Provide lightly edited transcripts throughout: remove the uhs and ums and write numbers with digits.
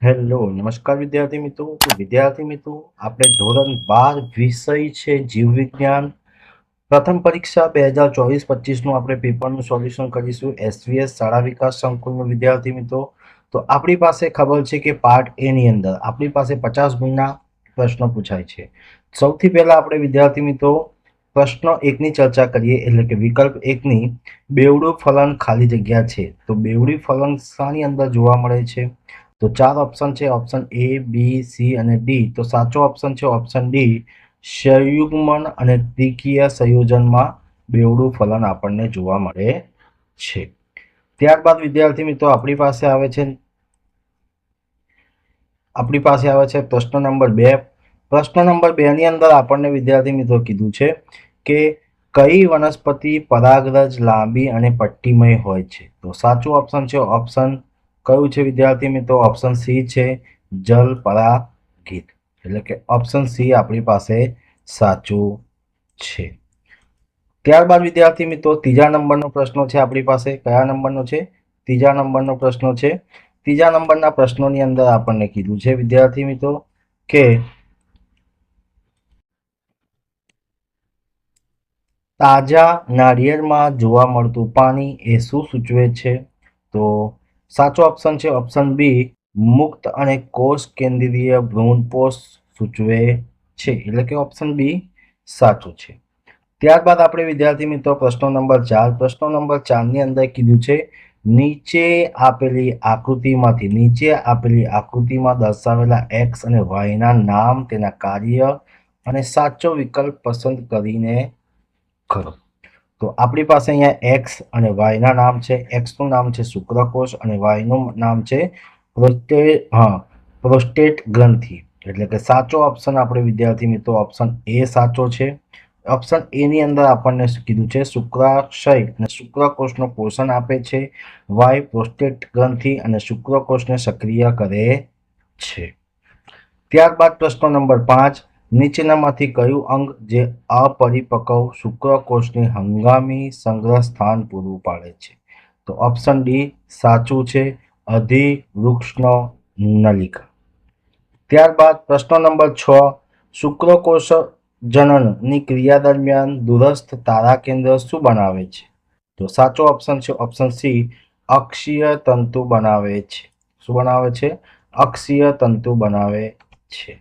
Hello નમસ્કાર વિદ્યાર્થી મિત્રો આપણે ધોરણ 12 વિષય છે જીવ વિજ્ઞાન પ્રથમ પરીક્ષા 2024-25 નું આપણે પેપરનું સોલ્યુશન કરીશું એસવીએસ શાળા વિકાસ સંકુલનું વિદ્યાર્થી મિત્રો તો આપણી પાસે ખબર છે કે પાર્ટ એ ની અંદર આપણી પાસે 50 ગુણના પ્રશ્નો પૂછાય છે સૌથી પહેલા આપણે વિદ્યાર્થી મિત્રો પ્રશ્ન 1 ની ચર્ચા કરીએ એટલે કે વિકલ્પ 1 ની બેવડું ફલન ખાલી જગ્યા છે તો બેવડી ફલન શાની અંદર જોવા મળે છે તો 4 ઓપ્શન છે ઓપ્શન એ બી સી અને ડી તો સાચો ઓપ્શન છે ઓપ્શન ડી સંયુગ્મન અને દ્વિકીય સંયોજનમાં બેવડું ફલન આપણને જોવા મળે છે ત્યારબાદ વિદ્યાર્થી મિત્રો આપણી પાસે આવે છે પ્રશ્ન નંબર 2 પ્રશ્ન નંબર 2 ની અંદર આપણને વિદ્યાર્થી મિત્રો કીધું છે કે કઈ વનસ્પતિ પરાગરજ લાંબી અને પટ્ટીમય હોય છે તો સાચું ઓપ્શન છે ઓપ્શન કયું છે વિદ્યાર્થી મિત્રો ઓપ્શન સી છે જલ પરાગિત એટલે કે ઓપ્શન સી આપણી પાસે સાચું છે ત્યારબાદ વિદ્યાર્થી મિત્રો ત્રીજા નંબરનો પ્રશ્ન છે આપણી પાસે કયા નંબરનો છે ત્રીજા નંબરનો પ્રશ્ન છે ત્રીજા નંબરના પ્રશ્નોની અંદર આપણને કીધું છે વિદ્યાર્થી મિત્રો કે તાજા નાળિયેરમાં જોવા મળતું પાણી એ શું સૂચવે છે તો સાચો ઓપ્શન છે ઓપ્શન બી મુક્ત અને કોષ કેન્દ્રીય ભ્રૂણપોષ સૂચવે છે એટલે કે ઓપ્શન બી સાચું છે ત્યારબાદ આપણે વિદ્યાર્થી મિત્રો પ્રશ્ન નંબર 4 ની અંદર કીધું છે નીચે આપેલી આકૃતિમાં દર્શાવેલા એક્સ અને વાયના નામ તેના કાર્ય અને સાચો વિકલ્પ પસંદ કરીને કરો તો આપણી પાસે અહીંયા એક્સ અને વાયના નામ છે એક્સનું નામ છે શુક્રકોષ અને વાયનું નામ છે પ્રોસ્ટેટ ગ્રંથિ એટલે કે સાચો ઓપ્શન આપણે વિદ્યાર્થી મિત્રો ઓપ્શન એ સાચો છે ઓપ્શન એ ની અંદર આપણને કીધું છે શુક્રાશય અને શુક્રકોષનું પોષણ આપે છે વાય પ્રોસ્ટેટ ગ્રંથિ અને શુક્રકોષને સક્રિય કરે છે ત્યારબાદ પ્રશ્ન નંબર 5 નીચેનામાંથી કયું અંગ જે અપરિપક્વ શુક્રકોષની હંગામી સંગ્રહ સ્થાન પૂરું પાડે છે તો ઓપ્શન ડી સાચું છે અધિવૃક્ષનો નલિકા ત્યારબાદ પ્રશ્ન નંબર 6 શુક્રકોષ જનનની ક્રિયા દરમિયાન દૂરસ્થ તારા કેન્દ્ર શું બનાવે છે તો સાચો ઓપ્શન છે ઓપ્શન સી અક્ષીય તંતુ બનાવે છે શું બનાવે છે અક્ષીય તંતુ બનાવે છે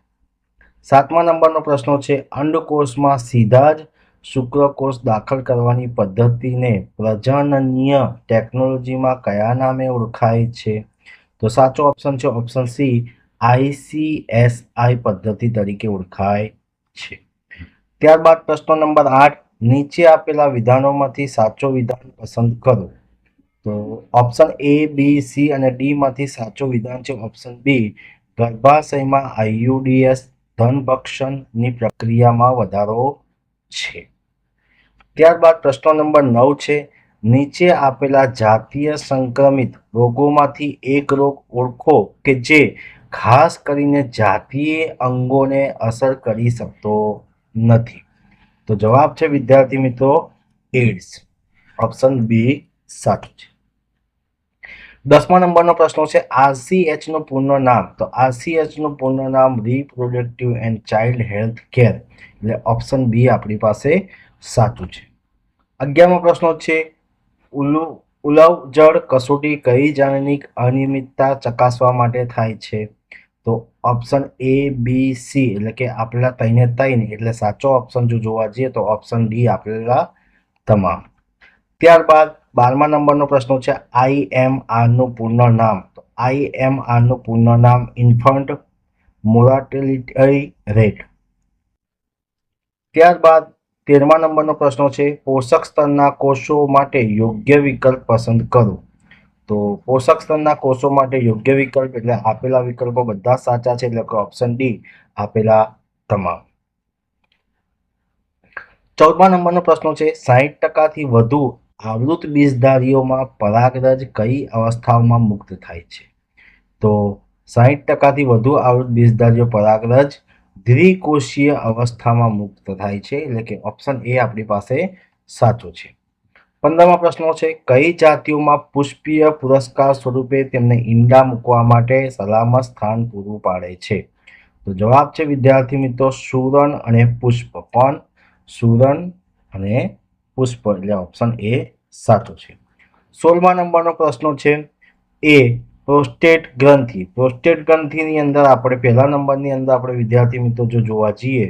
7મા નંબરનો પ્રશ્ન છે અંડકોષમાં સીધા જ શુક્રકોષ દાખલ કરવાની પદ્ધતિને પ્રજનનીય ટેકનોલોજીમાં કયા નામે ઓળખાય છે તો સાચો ઓપ્શન છે ઓપ્શન સી આઈસીએસઆઈ પદ્ધતિ તરીકે ઓળખાય છે ત્યારબાદ પ્રશ્ન નંબર 8 નીચે આપેલા વિધાનોમાંથી સાચો વિધાન પસંદ કરો તો ઓપ્શન એ બી સી અને ડી માંથી સાચો વિધાન છે ઓપ્શન બી ગર્ભાશયમાં આઈયુડીએસ ધનભક્ષણની પ્રક્રિયામાં વધારો છે ત્યારબાદ પ્રશ્ન નંબર 9 છે નીચે આપેલા જાતીય સંક્રમિત રોગોમાંથી એક રોગ ઓળખો કે જે ખાસ કરીને જાતીય અંગોને અસર કરી શકતો નથી તો જવાબ છે વિદ્યાર્થી મિત્રો એડ્સ ઓપ્શન બી સાચું છે 10મા નંબરનો પ્રશ્ન છે આરસીએચ નું પૂર્ણ નામ તો આરસીએચ નું પૂર્ણ નામ reproductive and child health care એટલે ઓપ્શન બી આપણી પાસે સાચું છે 11મો પ્રશ્ન છે ઉલવજળ કસોટી કઈ જનનિક અનિયમિતતા ચકાસવા માટે થાય છે તો ઓપ્શન એ બી સી એટલે કે આપેલા 3 એટલે સાચો ઓપ્શન જો જોવા જઈએ તો ઓપ્શન ડી આપેલા તમામ ત્યારબાદ 12મા નંબરનો પ્રશ્ન છે આઈએમઆર નું પૂર્ણ નામ તો આઈએમઆર નું પૂર્ણ નામ ઇન્ફન્ટ મોર્ટાલિટી રેટ ત્યારબાદ 13મા નંબરનો પ્રશ્ન છે પોષક સ્તરના કોષો માટે યોગ્ય વિકલ્પ પસંદ કરો તો પોષક સ્તરના કોષો માટે યોગ્ય વિકલ્પ એટલે આપેલા વિકલ્પો બધા સાચા છે એટલે કે ઓપ્શન ડી આપેલા તમામ 14મા નંબરનો પ્રશ્ન છે 60% થી વધુ આવૃત બીજધારીઓમાં પરાગરજ કઈ અવસ્થાઓમાં મુક્ત થાય છે તો 60% થી વધુ આવૃત બીજધારીઓ પરાગરજ દ્વિકોષીય અવસ્થામાં મુક્ત થાય છે એટલે કે ઓપ્શન એ આપણી પાસે સાચો છે 15મા પ્રશ્નો છે, કઈ જાતિઓમાં પુષ્પીય પુરસ્કાર સ્વરૂપે તેમને ઈંડા મૂકવા માટે સલામત સ્થાન પૂરું પાડે છે? તો જવાબ છે વિદ્યાર્થી મિત્રો સુરણ અને પુષ્પ. પણ સુરણ અને પુષ્પ એટલે ઓપ્શન એ સાચો છે. 16મા નંબરનો પ્રશ્ન છે, એ પ્રોસ્ટેટ ગ્રંથિ. પ્રોસ્ટેટ ગ્રંથિની અંદર આપણે પહેલા નંબરની અંદર આપણે વિદ્યાર્થી મિત્રો જો જોવા જઈએ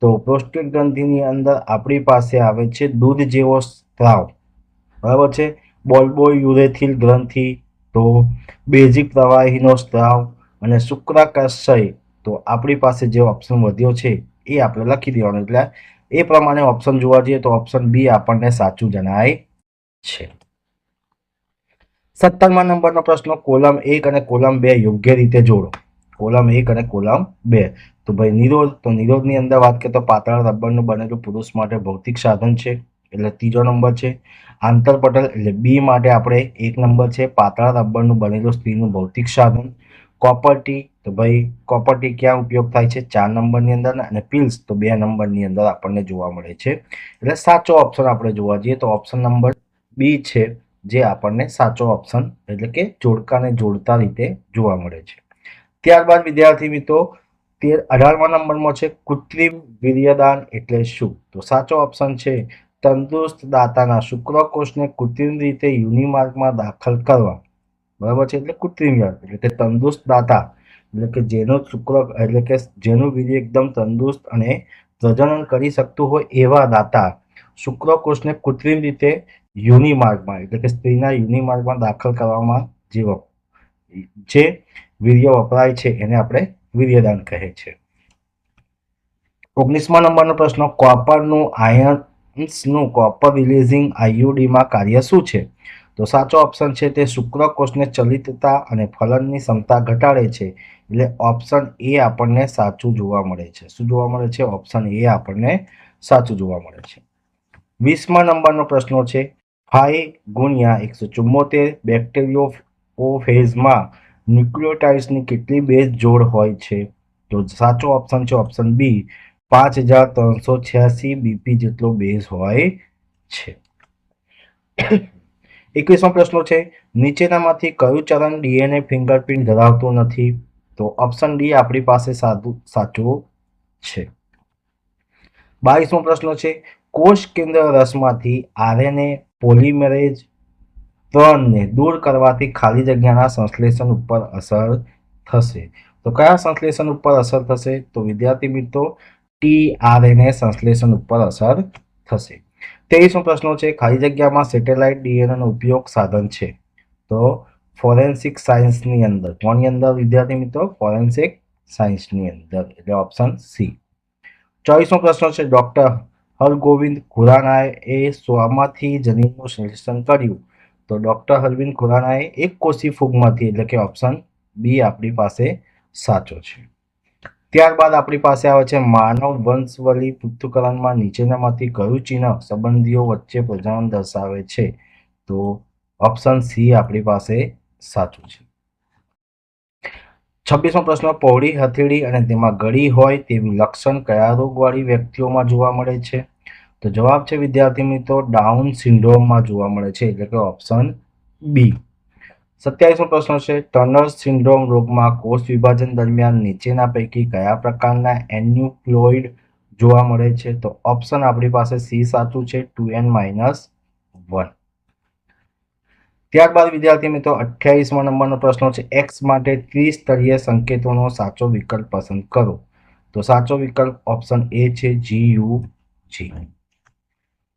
તો પ્રોસ્ટેટ ગ્રંથિની અંદર આપણી પાસે આવે છે દૂધ જેવો સ્ત્રાવ, બરાબર છે, બોલ્બોયુરેથિલ ગ્રંથિ, તો બેઝિક પ્રવાહીનો સ્ત્રાવ અને શુક્રાશય. તો આપણી પાસે જે ઓપ્શન વધ્યો છે એ આપણે લખી દેવાનો, એટલે એ પ્રમાણે ઓપ્શન જોવા જઈએ તો ઓપ્શન બી આપણને સાચું જણાય છે. 17મા નંબરનો પ્રશ્ન, કોલમ 1 અને કોલમ 2 યોગ્ય રીતે જોડો. કોલમ 1 અને કોલમ 2. તો ભાઈ નિરોધ, તો નિરોધની અંદર વાત કરીએ તો પાતળા રબરનું બનેલું પુરુષ માટે ભૌતિક સાધન છે, એટલે ત્રીજો નંબર છે. આંતરપટલ એટલે બી માટે આપણે 1 નંબર છે, પાતળા રબરનું બનેલું સ્ત્રીનું ભૌતિક સાધન. કોપરટી, તો ભાઈ કોપરટી ક્યાં ઉપયોગ થાય છે? 4 નંબરની અંદર, અને પિલ્સ તો 2 નંબરની અંદર આપણને જોવા મળે છે. એટલે સાચો ઓપ્શન આપણે જોવા જઈએ તો ઓપ્શન નંબર બી છે, જે આપણને સાચો ઓપ્શન એટલે કે જોડકાને જોડતા રીતે જોવા મળે છે. ત્યારબાદ વિદ્યાર્થી મિત્રો 18મા નંબરમાં છે, કૃત્રિમ વીર્યદાન એટલે શું? તો સાચો ઓપ્શન છે તંદુરસ્ત દાતાના શુક્રકોષને કૃત્રિમ રીતે યુનિમાર્ગમાં દાખલ કરવા, બરાબર છે, એટલે કૃત્રિમ એટલે કે તંદુરસ્ત દાતા એટલે કે જેનો શુક્ર એટલે કે જેનું વીર્ય એકદમ તંદુરસ્ત અને પ્રજનન કરી શકતું હોય એવા દાતા શુક્રકોષને કૃત્રિમ રીતે યુનિમાર્ગમાં એટલે કે સ્ત્રીના યુનિમાર્ગમાં દાખલ કરવામાં જે વીર્ય વપરાય છે એને આપણે વીર્યદાન કહે છે. 19મા નંબરનો પ્રશ્ન, કોપરનું આયન્સનું કોપર રિલીઝિંગ આઈયુડીમાં કાર્ય શું છે? તો સાચો ઓપ્શન છે તે શુક્રકોષને ચલિતતા અને ફલનની ક્ષમતા ઘટાડે છે, એટલે ઓપ્શન એ આપણને સાચું જોવા મળે છે. શું જોવા મળે છે? ઓપ્શન એ આપણને સાચું જોવા મળે છે. 20મા નંબરનો પ્રશ્ન છે, 5 × 174 બેક્ટેરિયોફેજમાં ન્યુક્લિયોટાઇડ્સની કેટલી બેઝ જોડ હોય છે? તો સાચો ઓપ્શન છે ઓપ્શન બી, 5386 બીપી જેટલો બેઝ હોય છે. 21મો પ્રશ્ન છે, નીચેનામાંથી કયું ચરણ ડીએનએ ફિંગરપ્રિન્ટ ધરાવતું નથી? તો ઓપ્શન ડી આપણી પાસે સાચું છે. 22મો પ્રશ્ન છે, કોષ કેન્દ્ર રસમાંથી આરએનએ પોલિમરેઝ 3 ને દૂર કરવાથી ખાલી જગ્યાના સંશ્લેષણ ઉપર અસર થશે. તો કયા સંશ્લેષણ ઉપર અસર થશે? તો વિદ્યાર્થી મિત્રો ટીઆરએનએ સંશ્લેષણ ઉપર અસર થશે. 23મો પ્રશ્ન છે, ખાલી જગ્યામાં સેટેલાઇટ ડીએનએનો ઉપયોગ સાધન છે? તો ફોરેન્સિક સાયન્સની અંદર. કોની અંદર વિદ્યાર્થી મિત્રો? ફોરેન્સિક સાયન્સની અંદર, એટલે ઓપ્શન સી. 24મો પ્રશ્ન છે, ડોક્ટર હરગોવિંદ ખુરાનાએ શોમાંથી જનીનનું સંશ્લેષણ કર્યું? તો ડોક્ટર હરવિંદ ખુરાનાએ એક કોષી ફૂગમાંથી, એટલે કે ઓપ્શન બી આપણી પાસે સાચો છે. ત્યારબાદ આપણી પાસે આવે છે માનવ વંશવલી પૃથ્થકરણમાં નીચેનામાંથી કયું ચિહ્ન સંબંધીઓ વચ્ચે પ્રજનન દર્શાવે છે? તો ઓપ્શન સી આપણી પાસે સાચું છે. 26મો પ્રશ્ન, પહોળી હથેળી અને તેમાં ગળી હોય તેવી લક્ષણ કયા રોગવાળી વ્યક્તિઓમાં જોવા મળે છે? તો જવાબ છે વિદ્યાર્થી મિત્રો ડાઉન સિન્ડ્રોમમાં જોવા મળે છે, એટલે કે ઓપ્શન બી. 27મો પ્રશ્ન છે, ટર્નર સિન્ડ્રોમ રોગમાં કોષ વિભાજન દરમિયાન નીચેના પૈકી કયા પ્રકારના એન્યુક્લિયોઇડ જોવા મળે છે? તો ઓપ્શન આપણી પાસે સી સાચું છે, 2n-1. ત્યારબાદ વિદ્યાર્થી મિત્રો 28મા નંબરનો પ્રશ્ન છે, એક્સ માટે ત્રિસ્તરીય સંકેતોનો સાચો વિકલ્પ પસંદ કરો. તો સાચો વિકલ્પ ઓપ્શન એ છે GUG.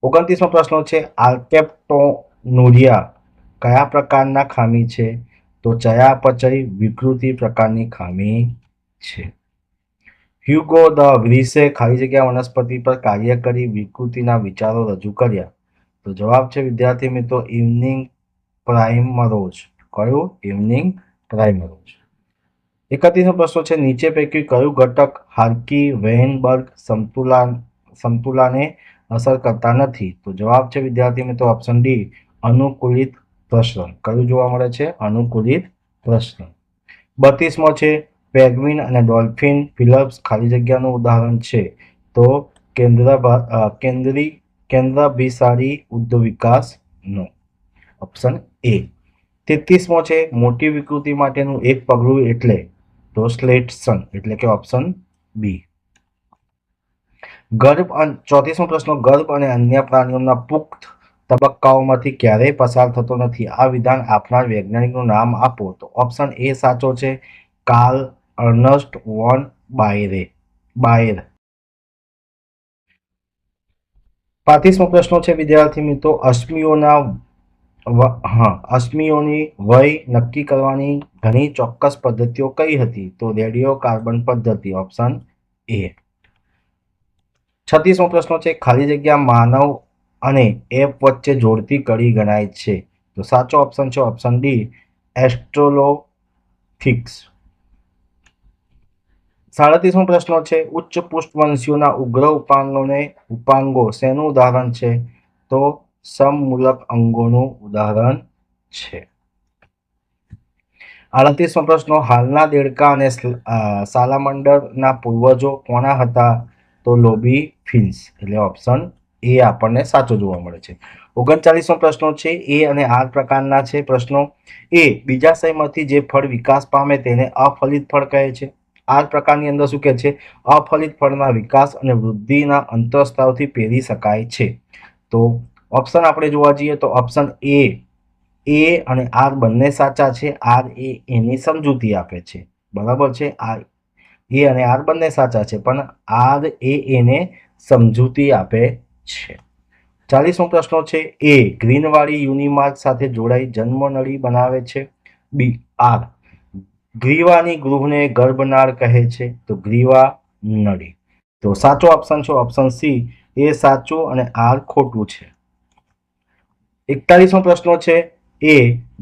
29મો પ્રશ્ન છે, આલ્કેપ્ટોનુરિયા કયા પ્રકારના ખામી છે? તો ચયાપચય વિકૃતિ પ્રકારની ખામી છે. હ્યુગો ધ વ્રીસે ખાલી જગ્યા વનસ્પતિ પર કાર્ય કરી વિકૃતિના વિચારો રજૂ કર્યા? તો જવાબ છે વિદ્યાર્થી મિત્રો ઇવનિંગ પ્રાઇમરોઝ. કયું? ઇવનિંગ પ્રાઇમરોઝ. 31મો પ્રશ્ન છે, નીચે પૈકી કયું ઘટક હાર્કી વેઇનબર્ગ સમતુલાને અસર કરતા નથી? તો જવાબ છે વિદ્યાર્થી મિત્રો ઓપ્શન ડી અનુકૂલિત પ્રસરણ. કયું જોવા મળે છે? અનુકૂલિત પ્રસરણ. 32મો છે, પેંગ્વિન અને ડોલ્ફિન ફિલપ્સ ખાલી જગ્યાનું ઉદાહરણ છે? તો કેન્દ્રાભિસારી ઉદ્ધ વિકાસ નો, ઓપ્શન એ. 33મો છે મોટી વિકૃતિ માટેનું એક પગલું એટલે તો સ્લેટશન એટલે કે ઓપ્શન બી. 34મો પ્રશ્ન, ગર્ભ અને અન્ય પ્રાણીઓના પુખ્ત તબક્કાઓમાંથી ક્યારેય પસાર થતો નથી, આ વિધાન આપનાર વૈજ્ઞાનિકનું નામ આપો. તો ઓપ્શન એ સાચો છે, કાર્લ અર્નસ્ટ વોન બાયર. 35મો પ્રશ્ન છે વિદ્યાર્થી મિત્રો, અશ્મિઓની વય નક્કી કરવાની ઘણી ચોક્કસ પદ્ધતિઓ કઈ હતી? તો રેડિયો કાર્બન પદ્ધતિ, ઓપ્શન એ. 36મો પ્રશ્ન છે, ખાલી જગ્યા માનવ અને એપ વચ્ચે જોડતી કડી ગણાય છે? તો સાચો ઓપ્શન છે ઓપ્શન ડી, એસ્ટ્રોલોથિક્સ. 37મો પ્રશ્ન છે, ઉચ્ચ પુષ્ઠવંશીઓના ઉગ્ર ઉપાંગો શેનું ઉદાહરણ છે? તો સમમૂલક અંગોનું ઉદાહરણ છે. 38મો પ્રશ્ન, હાલના દેડકા અને સાલામંડરના પૂર્વજો કોના હતા? તો લોબી ફિન્સ એટલે ઓપ્શન એ આપણને સાચો જોવા મળે છે. 39મો પ્રશ્ન છે, એ અને આર પ્રકારના છે પ્રશ્નો. એ બીજાશયમાંથી જે ફળ વિકાસ પામે તેને અફલિત ફળ કહે છે. આર પ્રકારની અંદર શું કહે છે? અફલિત ફળના વિકાસ અને વૃદ્ધિના અંતઃસ્ત્રાવથી પેરી શકાય છે. તો ઓપ્શન આપણે જોવા જઈએ તો ઓપ્શન એ અને આર બંને સાચા છે. આર એ એની સમજૂતી આપે છે, બરાબર છે. એ અને આર બંને સાચા છે, પણ આર એ એને સમજૂતી આપે છે. 40મો પ્રશ્ન છે, એ ગ્રીનવાળી યુનિમાર્ક સાથે જોડાઈ જન્મનળી બનાવે છે. બી આર ગ્રીવાની ગૃહને ગર્ભનાળ કહે છે. તો ગ્રીવા નળી. તો સાચો ઓપ્શન છે ઓપ્શન સી, એ સાચું અને આર ખોટું છે. 41મો પ્રશ્ન છે, એ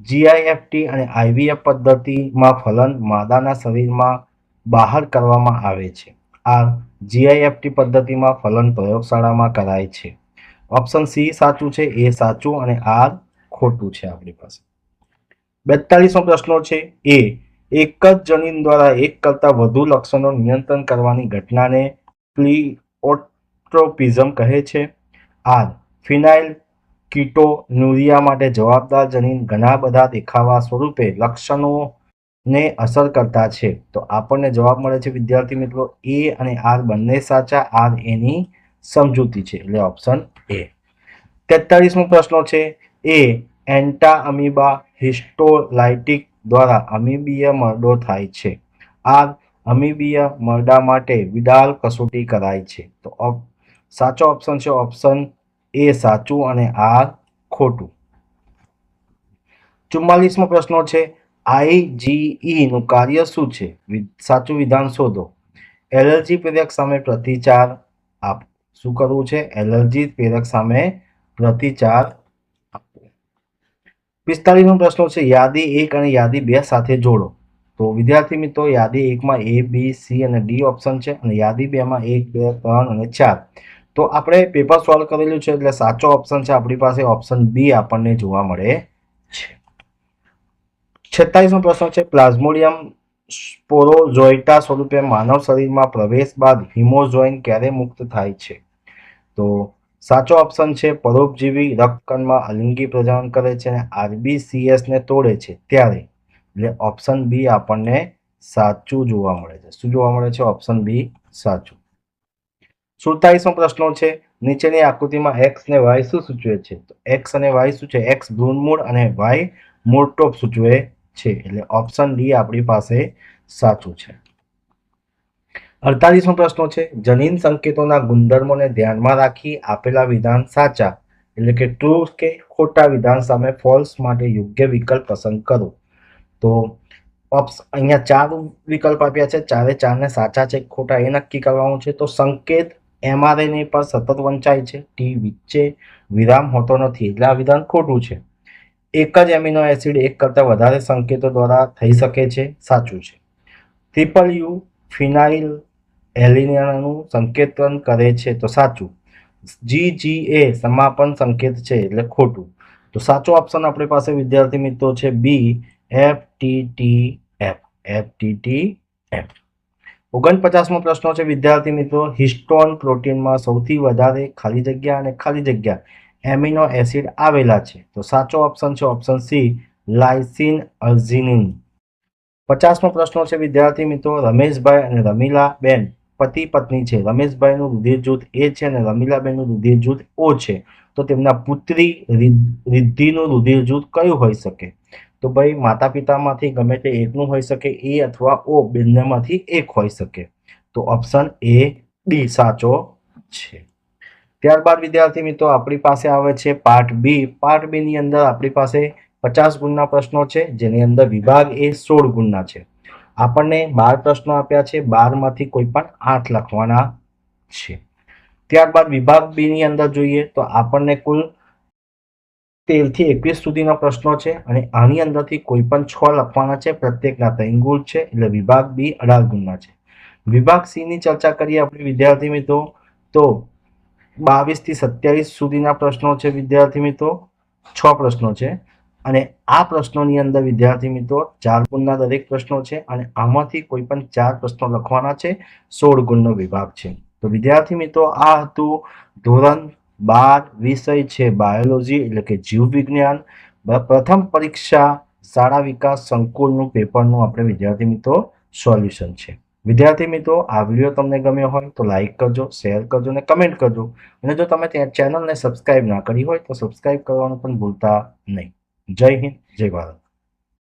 જીઆઈએફટી અને આઈવીએફ પદ્ધતિમાં ફલન માદાના શરીરમાં બહાર કરવામાં આવે છે. આ જીઆઈએફટી પદ્ધતિમાં ફલન પ્રયોગશાળામાં કરાય છે. ઓપ્શન સી સાચું છે, એ સાચું અને આર ખોટું છે આપણી પાસે. 42મો પ્રશ્ન છે, એ એક જ જનીન દ્વારા એક કરતાં વધુ લક્ષણો નિયંત્રણ કરવાની ઘટનાને પ્લીઓટ્રોપિઝમ કહે છે. આર ફિનાઇલ કીટોન્યુરિયા માટે જવાબદાર જનીન ઘણા બધા દેખાવા સ્વરૂપે લક્ષણોને અસર કરતા છે. તો આપણને જવાબ મળે છે વિદ્યાર્થી મિત્રો, એ અને આર બંને સાચા. આર એની સમજૂતી છે એટલે ઓપ્શન એ. 43મો પ્રશ્ન છે, એ એન્ટા અમીબા હિસ્ટોલાઇટિક દ્વારા અમીબીય મરડો થાય છે. આર અમીબીય મરડા માટે વિડાલ કસોટી કરાય છે. તો સાચો ઓપ્શન છે ઓપ્શન એ સાચું અને આર ખોટું. 44મો પ્રશ્ન છે, આઈજીઈ નું કાર્ય શું છે? સાચું વિધાન શોધો. એલર્જી પ્રેરક સામે પ્રતિચાર આપો. શું કરવું છે? એલર્જી પ્રેરક સામે પ્રતિચાર આપવો. 45મો પ્રશ્ન છે, યાદી 1 અને યાદી 2 સાથે જોડો. તો વિદ્યાર્થી મિત્રો, યાદી 1માં એ, બી, સી અને ડી ઓપ્શન છે અને યાદી 2માં 1, 2, 3 અને 4. તો આપણે પેપર સોલ્વ કરેલું છે એટલે સાચો ઓપ્શન છે આપણી પાસે ઓપ્શન બી આપણને જોવા મળે છે. 46મો પ્રશ્ન છે, પ્લાઝ્મોડિયમ સ્પોરોઝોઇટા સ્વરૂપે માનવ શરીરમાં પ્રવેશ બાદ હિમોઝોઇન ક્યારે મુક્ત થાય છે? તો સાચો ઓપ્શન છે, પરોપજીવી રક્તકણમાં અલિંગી પ્રજનન કરે છે અને આરબીસીએસ ને તોડે છે ત્યારે. એટલે ઓપ્શન બી આપણને સાચું જોવા મળે છે. શું જોવા મળે છે? ઓપ્શન બી સાચું. 47મો પ્રશ્ન છે, નીચેની આકૃતિમાં એક્સ અને વાય શું સૂચવે છે? તો એક્સ અને વાય શું છે? એક્સ ભ્રૂણમૂળ અને વાય મૂળટોપ સૂચવે છે એટલે ઓપ્શન ડી આપણી પાસે સાચું છે. 48મો પ્રશ્ન છે, જનીન સંકેતોના ગુણધર્મોને ધ્યાનમાં રાખી આપેલા વિધાન સાચા એટલે કે ટ્રુ કે ખોટા વિધાન સામે ફોલ્સ માટે યોગ્ય વિકલ્પ પસંદ કરો. તો અહીંયા 4 વિકલ્પ આપ્યા છે, ચારે ચારને સાચા છે ખોટા એ નક્કી કરવાનું છે. તો સંકેત એમઆરએનએ પર સતત વંચાય છે, ટી વચ્ચે વિરામ હોતો નથી એટલે આ વિધાન ખોટું છે. એક જ એમિનો એસિડ એક કરતાં વધારે સંકેતો દ્વારા થઈ શકે છે, સાચું છે. ટ્રિપલ યુ ફિનાઇલ એલિનિયાનું સંકેતન કરે છે તો સાચું. જીજીએ સમાપન સંકેત છે એટલે ખોટું. તો સાચો ઓપ્શન આપણી પાસે વિદ્યાર્થી મિત્રો છે બી, એફટીટીએફ. 49મો પ્રશ્ન છે વિદ્યાર્થી મિત્રો, હિસ્ટોન પ્રોટીનમાં સૌથી વધારે ખાલી જગ્યા અને ખાલી જગ્યા એમિનો એસિડ આવેલા છે? તો સાચો ઓપ્શન છે ઓપ્શન સી, લાઇસિન અર્જિનિન. 50મો પ્રશ્ન છે વિદ્યાર્થી મિત્રો, રમેશભાઈ અને રમીલાબેન પતિ પત્ની છે. રમેશભાઈનું રુધિર જૂથ એ છે અને રમીલાબેનનું રુધિર જૂથ ઓ છે. તો તેમના પુત્રી રિદ્ધિનું રુધિર જૂથ કયું હોઈ શકે? તો ભાઈ માતા પિતામાંથી ગમે તે એકનું હોઈ શકે, એ અથવા ઓ બંનેમાંથી એક હોઈ શકે. તો ઓપ્શન એ ડી સાચો છે. ત્યારબાદ વિદ્યાર્થી મિત્રો આપણી પાસે આવે છે પાર્ટ બી. પાર્ટ બી ની અંદર આપણી પાસે 50 ગુણના પ્રશ્નો છે, જેની અંદર વિભાગ એ 16 ગુણના છે. આપણને 12 પ્રશ્નો આપ્યા છે, 12માંથી કોઈ પણ 8 લખવાના છે. ત્યારબાદ વિભાગ બી ની અંદર જોઈએ તો આપણને કુલ 13 થી 21 સુધીના પ્રશ્નો છે અને આની અંદરથી કોઈ પણ 6 લખવાના છે, પ્રત્યેકના 3 ગુણ છે, એટલે વિભાગ બી 18 ગુણના છે. વિભાગ સી ની ચર્ચા કરીએ આપણે વિદ્યાર્થી મિત્રો તો 22 થી 27 સુધીના પ્રશ્નો છે વિદ્યાર્થી મિત્રો, 6 પ્રશ્નો છે અને આ પ્રશ્નોની અંદર વિદ્યાર્થી મિત્રો 4 ગુણના દરેક પ્રશ્નો છે અને આમાંથી કોઈ પણ 4 પ્રશ્નો લખવાના છે. 16 ગુણનો વિભાગ છે. તો વિદ્યાર્થી મિત્રો આ હતું ધોરણ 12 વિષય છે બાયોલોજી એટલે કે જીવ વિજ્ઞાન, પ્રથમ પરીક્ષા શાળા વિકાસ સંકુલનું પેપરનું આપણે વિદ્યાર્થી મિત્રો સોલ્યુશન છે. વિદ્યાર્થી મિત્રો આ વિડીયો તમને ગમ્યો હોય તો લાઈક કરજો, શેર કરજો અને કમેન્ટ કરજો. અને જો તમે ચેનલને સબસ્ક્રાઇબ ના કરી હોય તો સબસ્ક્રાઇબ કરવાનું પણ ભૂલતા નહીં. જય હિન્દ, જય ભારત.